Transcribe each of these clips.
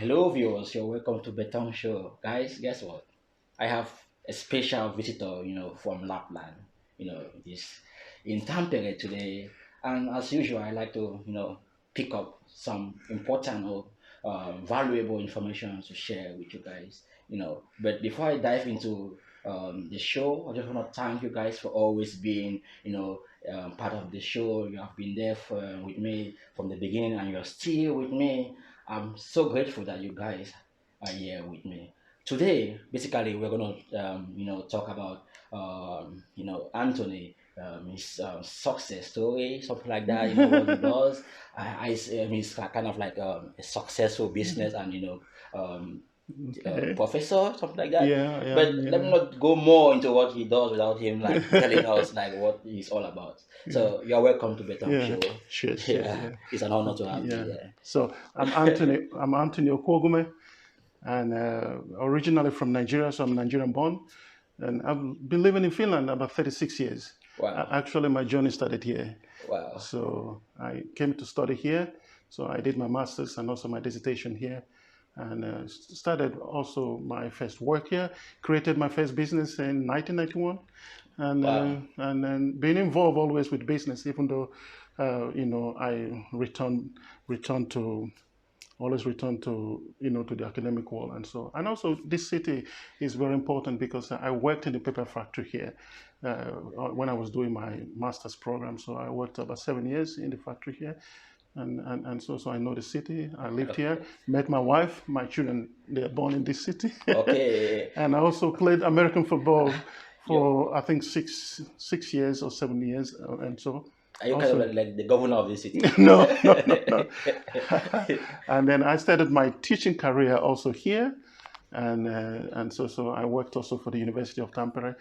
Hello viewers, you're welcome to Betong Show. Guys, guess what? I have a special visitor, from Lapland. This in Tampere today. And as usual, I like to, pick up some important or valuable information to share with you guys. But before I dive into the show, I just want to thank you guys for always being, part of the show. You have been there with me from the beginning, and you're still with me. I'm so grateful that you guys are here with me. Today, basically, we're gonna talk about Anthony, his success story, something like that. What he does. He's kind of like a successful business and Okay. professor, something like that. Yeah, But let me yeah, not go more into what he does without him like telling us like what he's all about. yeah, So you're welcome to Betong yeah. Show. Sure, sure, Yeah, yeah, it's an honor to have you yeah. here. So I'm Anthony. I'm Anthony Okuogume, and originally from Nigeria. So I'm Nigerian born, and I've been living in Finland about 36 years. Wow. Actually, my journey started here. Wow. So I came to study here. So I did my master's and also my dissertation here, and started also my first work here. Created my first business in 1991, Wow. and then being involved always with business, even though I return to always return to to the academic world. And also this city is very important because I worked in the paper factory here when I was doing my master's program. So I worked about 7 years in the factory here, and so I know the city. I lived here, Okay. met my wife, my children, they're born in this city. Okay. And I also played American football You for I think six years or 7 years, and so are you kind of also like the governor of the city? no. And then I started my teaching career also here, and so I worked also for the University of Tampere,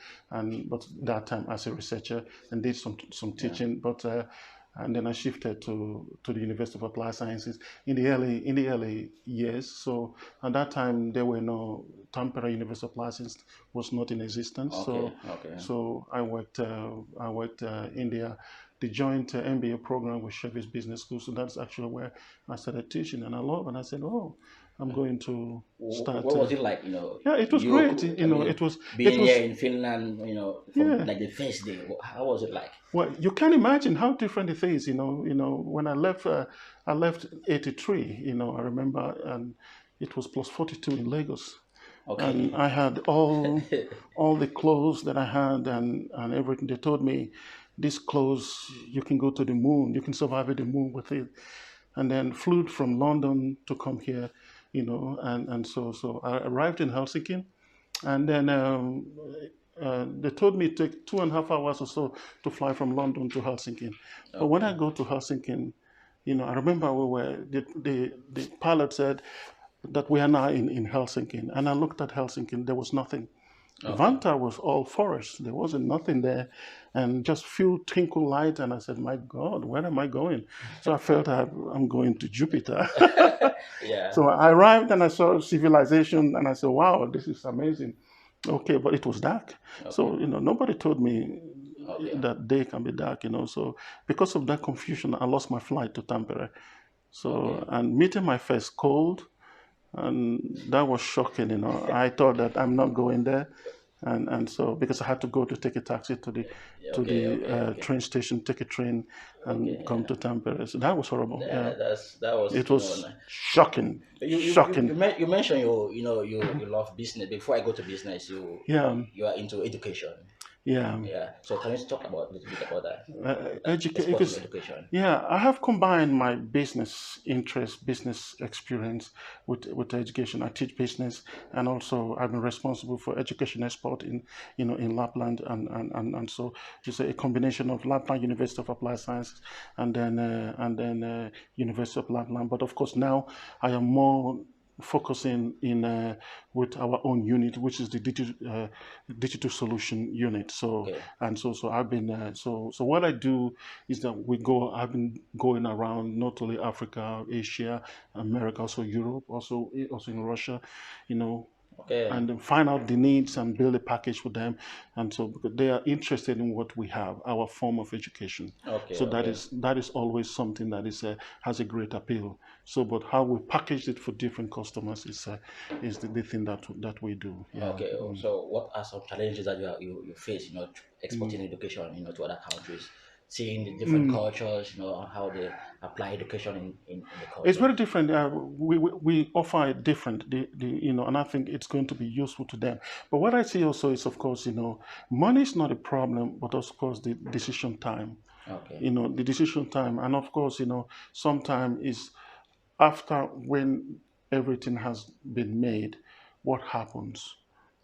but that time as a researcher and did some Yeah. teaching, and then I shifted to the University of Applied Sciences in the early years. So at that time there were no Tampere University of Applied Sciences was not in existence. Okay. So Okay. so I worked in the joint MBA program with Chevis Business School. So that's actually where I started teaching, and I love. And I said, "Oh, I'm going to start." What was it like? Yeah, it was great. You, I You know, mean, it being was, here in Finland, from yeah. like the first day. How was it like? Well, you can imagine how different it is. When I left '83. I remember, and it was plus 42 in Lagos, and Okay. I had all the clothes that I had and everything. They told me, "These clothes, you can go to the moon. You can survive at the moon with it." And then flew from London to come here, and so I arrived in Helsinki, and then they told me it take 2.5 hours or so to fly from London to Helsinki. But when I Okay. go to Helsinki, I remember the pilot said that we are now in Helsinki, and I looked at Helsinki, there was nothing. Okay. Vanta was all forest. There wasn't nothing there, and just few twinkle light. And I said, "My God, where am I going?" So I felt I'm going to Jupiter. Yeah. So I arrived and I saw civilization, and I said, "Wow, this is amazing." Okay, but it was dark. Okay. So nobody told me Okay. that day can be dark. So because of that confusion, I lost my flight to Tampere. So Okay. and meeting my first cold, and that was shocking. I thought that I'm not going there, and so because I had to go to take a taxi to the to Okay. the Okay. uh, Okay. train station, take a train, Okay. and come Yeah. to Tampere. So that was horrible. Yeah, That was it was nice. shocking, shocking. You mentioned you love business. Before I go to business, Yeah, you are into education. yeah. Yeah. So can you talk about a little bit about that? Like Educate export in because education. yeah, I have combined my business interest, business experience with education. I teach business, and also I've been responsible for education export in Lapland, and so it's a combination of Lapland University of Applied Sciences and then University of Lapland. But of course now I am more focusing in with our own unit, which is the digital solution unit. So Okay. and so I've been so what I do is that I've been going around not only Africa, Asia, America, also Europe, also in Russia, you know Okay. and then find out the needs and build a package for them. And so because they are interested in what we have, our form of education. Okay. So Okay. that is always something that is has a great appeal. So, but how we package it for different customers is the thing that we do. Yeah. Okay. Mm. So, what are some challenges that you face? Mm. Exporting education, to other countries, seeing the different Mm. cultures, and how they apply education in the It's cultures. very different. We offer it different, and I think it's going to be useful to them. But what I see also is, of course, money is not a problem, but of course the decision time. Okay. The decision time, and of course, sometime is after when everything has been made, what happens?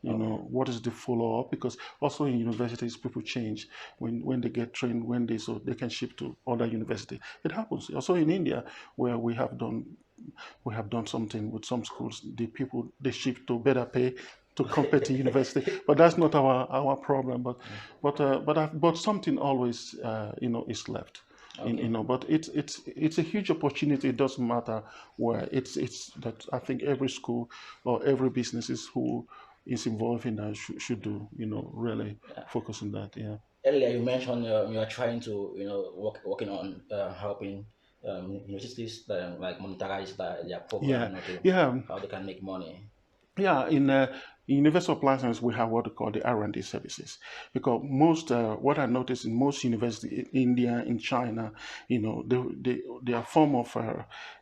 Okay. What is the follow up? Because also in universities, people change when they get trained, when they can shift to other university. It happens. Also in India, where we have done something with some schools. The people they shift to better pay to compare to university, but that's not our problem. But something always is left. Okay. But it's a huge opportunity. It doesn't matter where. It's that I think every school or every businesses who is involved in that should do. Really Yeah. focus on that. Yeah. Earlier, you mentioned you are trying to, working on helping universities like monetize their program, Yeah. to Yeah. how they can make money. Yeah, in University of License, we have what we call the R&D services. Because what I noticed in most universities in India, in China, their form of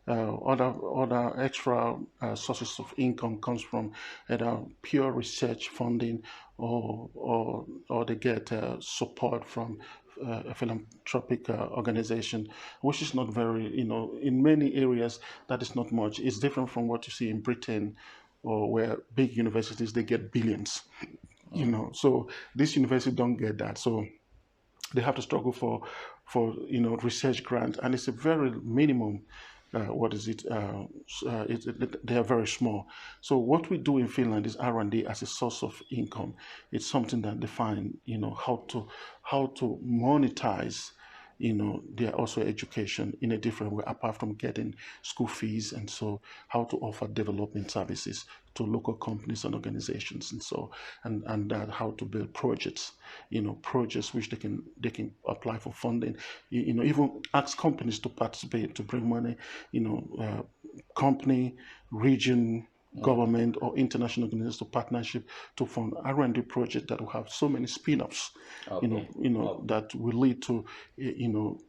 other extra sources of income comes from either pure research funding or they get support from a philanthropic organization, which is not very, in many areas, that is not much. It's different from what you see in Britain or where big universities they get billions. So this university don't get that. So they have to struggle for research grant, and it's a very minimum. What is it? They are very small. So what we do in Finland is R&D as a source of income. It's something that define how to monetize their also education in a different way apart from getting school fees, and so how to offer development services to local companies and organizations, and so and how to build projects which they can apply for funding, even ask companies to participate to bring money, company, region, government or international organizations to partnership to fund R&D project that will have so many spin-offs, Okay. Oh, that will lead to,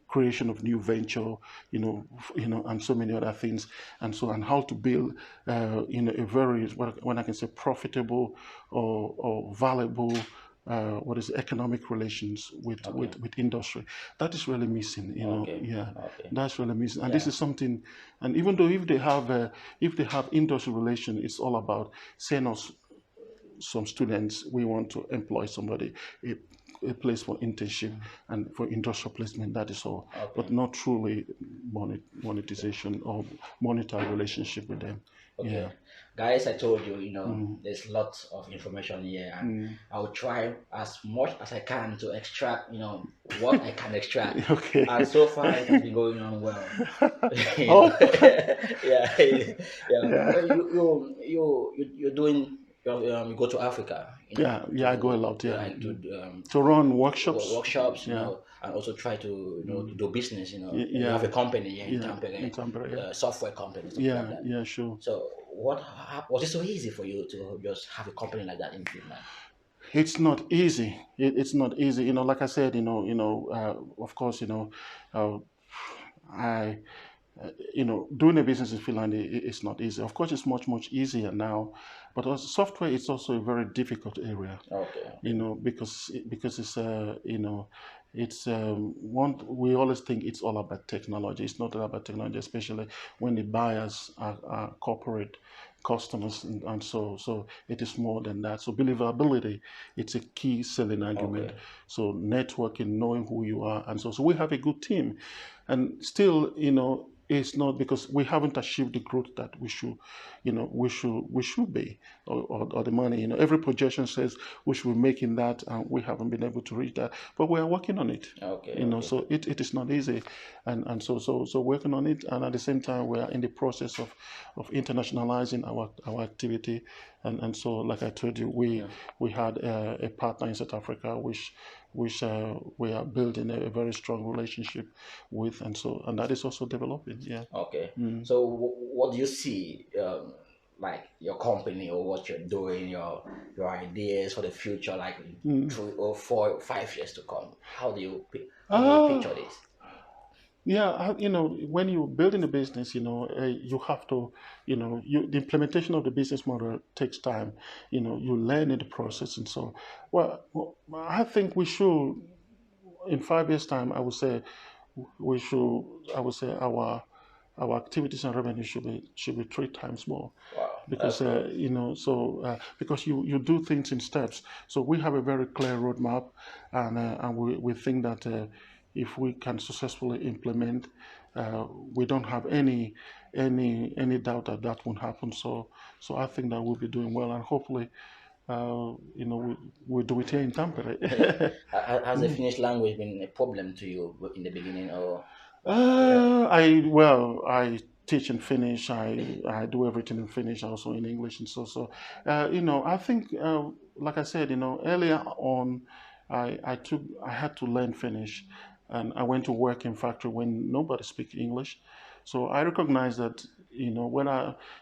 creation of new venture, and so many other things, and how to build, a very, what I can say, profitable or valuable, what is economic relations with, okay. with industry. That is really missing, Okay. yeah, Okay. that's really missing. And this Yeah. is something, and even though if they have industry relation, it's all about send us some students, we want to employ somebody, a, a place for internship and for industrial placement, that is all, but Okay. not truly monetization or monetary relationship with them. Yeah. Okay, guys, I told you, Mm. there's lots of information here, and Mm. I will try as much as I can to extract, what I can extract. Okay. And so far, it has been going on well. Oh. Yeah, yeah. Yeah. You're doing, you go to Africa, Yeah, yeah, I go a lot. Yeah. like to To run workshops. workshops, Yeah. and also try to, to do business. You have a Yeah. company here in Yeah. Tampere, In Tampere. Yeah. software company, something like Yeah. that. Yeah. Sure. So, was it so easy for you to just have a company like that in Finland? It's not easy. It's not easy. Like I said, of course, uh, I, doing a business in Finland is not easy. Of course, it's much, much easier now, but also software is also a very difficult area, Okay, okay, because it's, it's one, we always think it's all about technology. It's not all about technology, especially when the buyers are corporate customers, and so it is more than that. So believability, it's a key selling argument. okay, So networking, knowing who you are, and so we have a good team, and still, it's not because we haven't achieved the growth that we should be, or the money. Every projection says we should be making that, and we haven't been able to reach that. But we are working on on it. Okay. You know, so it is not easy, and so working on it, and at the same time we are in the process of internationalizing our activity, and so like I told you, we had a partner in South Africa which we are building a very strong relationship with, and that is also developing. Yeah. Okay. So what do you see, like your company or what you're doing, your ideas for the future, like 3 or 4 or 5 years to come? How do you picture this? Yeah, you know, when you're building a business, you know, you have to, you know, the implementation of the business model takes time. You know, you learn in the process, and so, I think we should, in 5 years' time, I would say, our activities and revenue should be 3 times more. Wow, Because that's good. you know, because you do things in steps. So we have a very clear roadmap, and we think that if we can successfully implement, we don't have any doubt that that won't happen. So I think that we'll be doing well, and hopefully, you know, we do it here in Tampere. Yeah. Has the Finnish language been a problem to you in the beginning, or? I teach in Finnish. I do everything in Finnish, also in English, and you know, I think, like I said, you know, earlier on, I had to learn Finnish, and I went to work in factory when nobody speaks English, so I recognize that, you know, when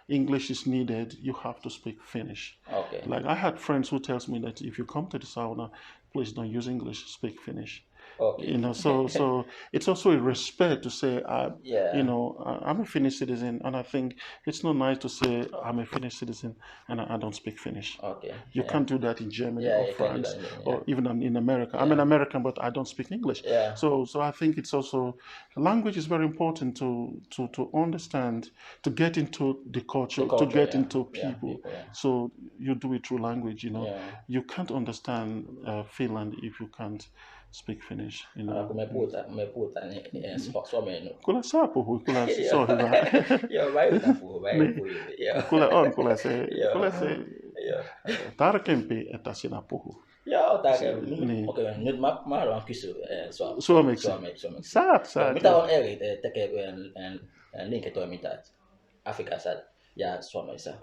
English is needed, you have to speak Finnish. Okay. Like, I had friends who tells me that if you come to the sauna, please don't use English, speak Finnish. Okay. You know, so it's also a respect to say, Yeah. you know, I'm a Finnish citizen, and I think it's not nice to say I'm a Finnish citizen and I don't speak Finnish. Okay. You Yeah. can't do that in Germany Yeah, or you can do France that. Yeah. or even in America. I'm an American, but I don't speak English. Yeah. So I think it's also, language is very important to understand, to get into the culture, to get Yeah. into Yeah. people. People, yeah. So you do it through language. You know, Yeah. you can't understand Finland if you can't speak Finnish. You know. Kun me puhutaan niin suomeen. Kyllä saa puhua, kyllä se Joo. on hyvä. Joo, mä yritän puhua, mä en Niin. puhu hyvin. Joo. Kyllä se Joo. tarkempi, että sinä puhuu. Joo, Niin. okei, nyt mä haluan kysyä Suomeksi. Saat. Mitä on eri tekee liiketoimintaa Afrikassa ja Suomessa?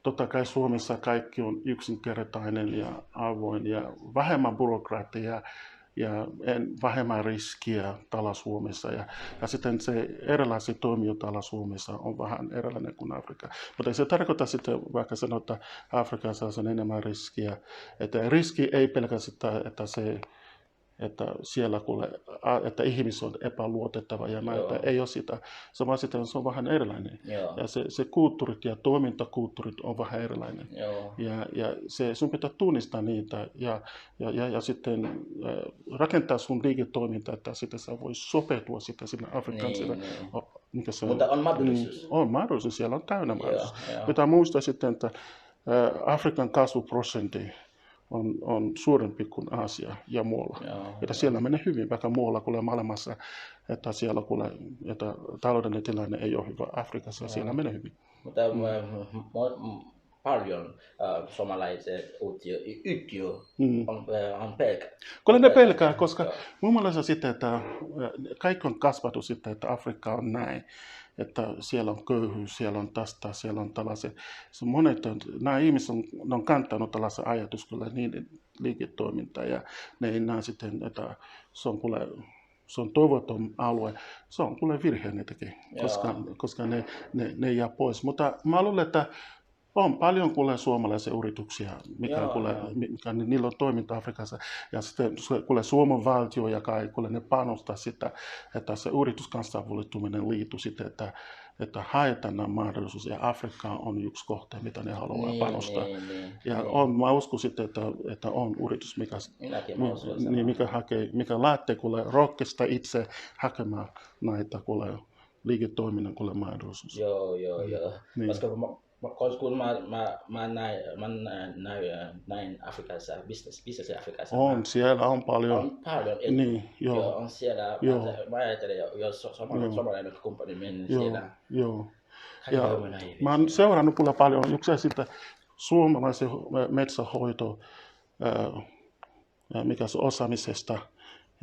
Totta kai Suomessa kaikki on yksinkertainen ja avoin ja vähemmän byrokraattia ja vähemmän riskiä täällä Suomessa. Ja sitten se erilaiset toimijat täällä Suomessa on vähän erilainen kuin Afrikka. Mutta ei se tarkoita sitten, vaikka sanoa, että Afrikassa on enemmän riskiä. Että riski ei pelkästään, että siellä että ihmiset on epäluotettava ja näitä, ei ole sitä. Se vaan sitten se on vähän erilainen. Joo. Ja se kulttuurit ja toimintakulttuurit on vähän erilainen. Joo. Ja sun pitää tunnistaa niitä ja sitten rakentaa sun liiketoimintaa, että sitten sä voi sopeutua sitten sinne Afrikan. Niin. Mutta on mahdollisuus. On mahdollisuus, siellä on täynnä mahdollisuus. Pitää muistaa sitten, että Afrikan kasvuprosentti on suurempi kuin Aasia ja muualla. Että siellä menee hyvin, vaikka muualla kuulee maailmassa, että siellä kuulee, että taloudellinen tilanne ei ole hyvä. Afrikassa siellä menee hyvin. Mutta paljon suomalaiset yhtiö on pelkää. Kyllä ne pelkää, koska mun mielestä sitten, että kaikki on kasvatu sitten, että Afrikka on näin. Että siellä on köyhyys, siellä on tästä, siellä on tällaiset. Nämä ihmiset on kantanut tällaisen ajatus kyllä niiden liiketoimintaa ja ne ei näe sitten, että se on toivoton alue. Se on kyllä virhe ne tekee, koska ne jää pois. Mutta mä luulen, että on paljon kuulee suomalaisia yrityksiä, mikä niillä on toiminta Afrikassa. Ja sitten kuulee Suomen valtio ja kuulee ne panostaa sitä, että se yrityskansainvälistyminen liittyy sitten, että haetaan nämä mahdollisuus. Ja Afrikka on yksi kohta, mitä ne haluaa panostaa. Mä uskon sitten, että on yritys, mikä lähtee rohkeasta itse hakemaan näitä liiketoiminnan mahdollisuus. Joo. Niin. Kun mä näin Afrikassa, business Afrikassa. Siellä on paljon. On paljon. Niin, joo. On siellä. Mä ajattelen, jos suomalainen kumppani meni siellä. Joo. Mä oon seurannut kyllä paljon. Yksi sitten suomalaisen metsähoito, mikä on osaamisesta.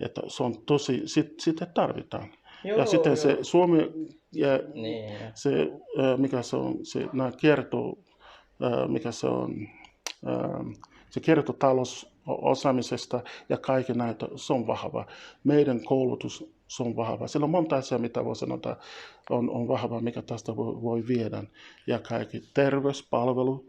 Että se on tosi, sitä tarvitaan. Ja Joo, sitten se joo. Suomi, ja Niin. se, mikä se on, se nämä kertoo, mikä se on, se kiertotalous osaamisesta ja kaiken näitä, se on vahva. Meidän koulutus, se on vahva. Siellä on monta asiaa, mitä voi sanoa, on vahva, mikä tästä voi viedä. Ja kaikki terveyspalvelu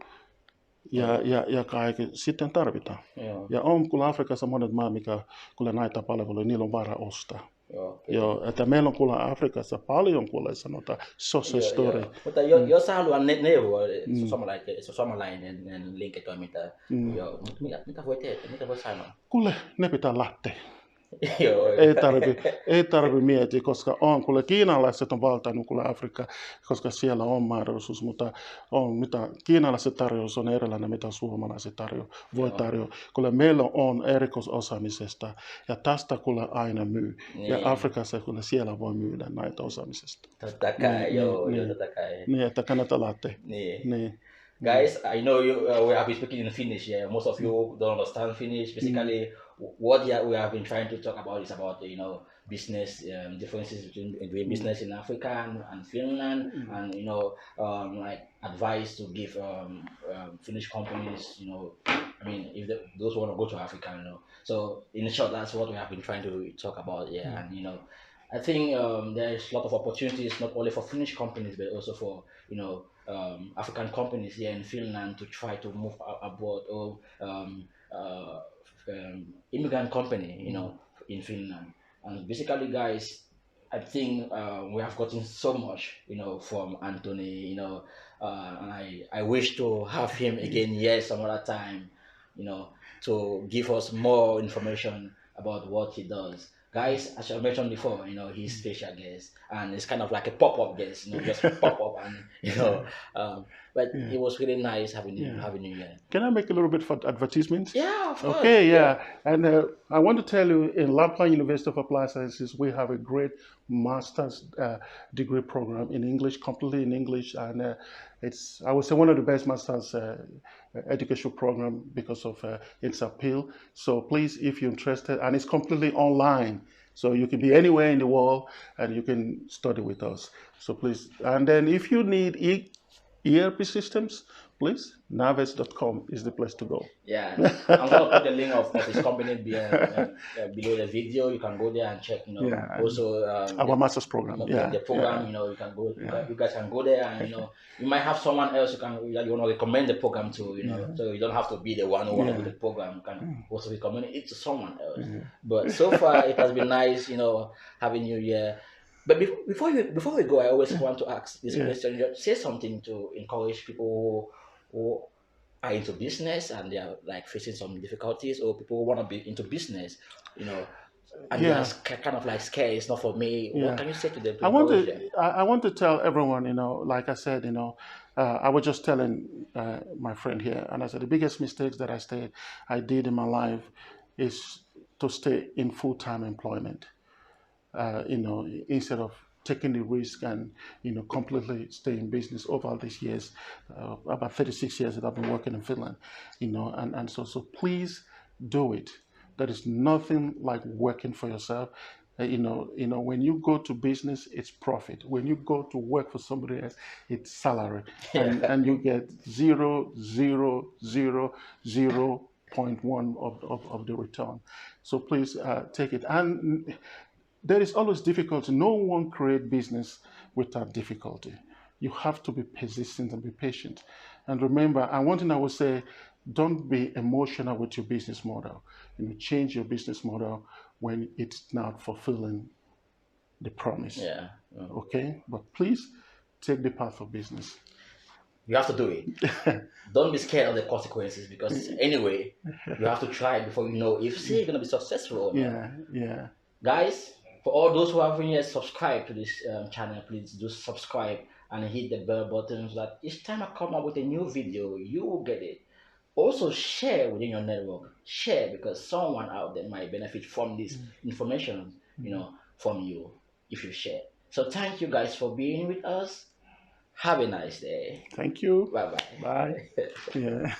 ja kaikki sitten tarvitaan. Joo, Ja on kyllä Afrikassa monet maat, mikä kyllä näitä palveluja, niillä on varaa ostaa. joo, Joo, että meillä on kyllä Afrikassa paljon kuule sanotaan social joo, story. joo. Mutta jos haluan neuvoa suomalainen liiketoiminta, joo, mutta mitä voi tehdä, mitä voi sanoa? Kuule, ne pitää lähteä. Joo, Ei tarvi miettiä, koska on kuule kiinalaiset on valtannut kuule Afrikka, koska siellä on mahdollisuus, mutta on mitä kiinalaiset tarjous on erilainen, mitä suomalaiset voi tarjota. Kuule meillä on erikoisosaamisesta ja tästä kuule aina myy. Niin. Ja Afrikassa kuule siellä voi myydä näitä osaamisesta. Totta kai, joo, totta kai. Niin, että kannattaa lähteä. Niin. Guys, I know we have been speaking in Finnish here. Most of you don't understand Finnish. Basically, what we have been trying to talk about is about business differences between doing business in Africa and Finland, and like advice to give Finnish companies. I mean, if those want to go to Africa, So in short, that's what we have been trying to talk about. Yeah, and I think there's a lot of opportunities not only for Finnish companies but also for African companies here in Finland to try to move abroad, or immigrant company, in Finland. And basically, guys, I think we have gotten so much, from Anthony, and I wish to have him again here some other time, to give us more information about what he does. Guys, as I mentioned before, he's special guest, and it's kind of like a pop-up guest, just pop up, and but it was really nice having you here. Can I make a little bit for advertisements? Yeah, of course. Okay, yeah. And I want to tell you, in Lapland University of Applied Sciences, we have a great master's degree program in English, completely in English, and it's, I would say, one of the best master's educational program because of its appeal. So please, if you're interested, and it's completely online, so you can be anywhere in the world and you can study with us. So please, and then if you need ERP systems, please, naves.com is the place to go. Yeah, I'm gonna put the link of his company below the video. You can go there and check. Also our master's program. The program. You can go. You guys can go there, and you might have someone else you want to recommend the program to. So you don't have to be the one who want to do the program. You can also recommend it to someone else. But so far, it has been nice, having you here. But before we go, I always want to ask this question. Say something to encourage people who are into business and they are like facing some difficulties, or people who want to be into business, and they are kind of like scared. It's not for me. What can you say to them? I want to tell everyone, like I said, I was just telling my friend here, and I said the biggest mistakes that I did in my life is to stay in full-time employment. Instead of taking the risk and completely stay in business over these years, about 36 years that I've been working in Finland, and so please do it. There is nothing like working for yourself. When you go to business, it's profit. When you go to work for somebody else, it's salary, and you get 0.1 of the return. So please take it. And there is always difficulty. No one creates business without difficulty. You have to be persistent and be patient. And remember, and one thing I would say, don't be emotional with your business model. Change your business model when it's not fulfilling the promise. Yeah. Okay? But please take the path of business. You have to do it. Don't be scared of the consequences, because anyway, you have to try before you know if you're going to be successful or not. Yeah. Guys, for all those who haven't yet subscribed to this channel, please do subscribe and hit the bell button so that each time I come up with a new video, you will get it. Also share within your network. Share, because someone out there might benefit from this information, from you if you share. So thank you guys for being with us. Have a nice day. Thank you. Bye-bye. Bye. Yeah.